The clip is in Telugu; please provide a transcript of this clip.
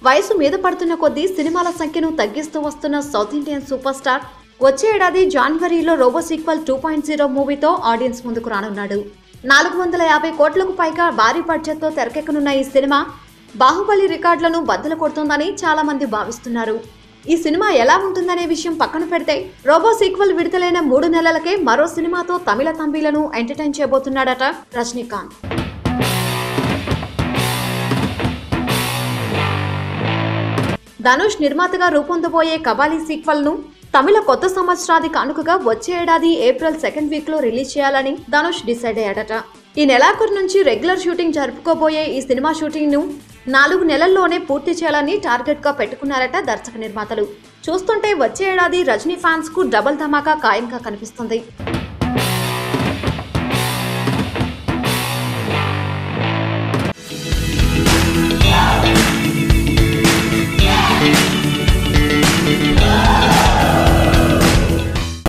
వయసు మీద పడుతున్న కొద్దీ సినిమాల సంఖ్యను తగ్గిస్తూ వస్తున్న సౌత్ ఇండియన్ సూపర్ స్టార్ వచ్చే ఏడాది జనవరిలో రోబో సీక్వెల్ 2.0 మూవీతో ఆడియన్స్ ముందుకు రానున్నాడు. 450 కోట్లకు పైగా భారీ బడ్జెట్తో తెరకెక్కనున్న ఈ సినిమా బాహుబలి రికార్డులను బద్దలు కొడుతుందని చాలా మంది భావిస్తున్నారు. ఈ సినిమా ఎలా ఉంటుందనే విషయం పక్కన పెడితే రోబో సీక్వెల్ విడుదలైన 3 నెలలకే మరో సినిమాతో తమిళ తంబిలను ఎంటర్టైన్ చేయబోతున్నాడట రజనీకాంత్. ధనుష్ నిర్మాతగా రూపొందబోయే కబాలీ సీక్వెల్ ను తమిళ కొత్త సంవత్సరాది కానుకగా వచ్చే ఏడాది ఏప్రిల్ 2nd వీక్ లో రిలీజ్ చేయాలని ధనుష్ డిసైడ్ అయ్యాడట. ఈ నెలాఖరు నుంచి రెగ్యులర్ షూటింగ్ జరుపుకోబోయే ఈ సినిమా షూటింగ్ ను 4 నెలల్లోనే పూర్తి చేయాలని టార్గెట్ గా పెట్టుకున్నారట దర్శక నిర్మాతలు. చూస్తుంటే వచ్చే ఏడాది రజనీ ఫ్యాన్స్ కు డబుల్ ధమాకా ఖాయంగా కనిపిస్తుంది.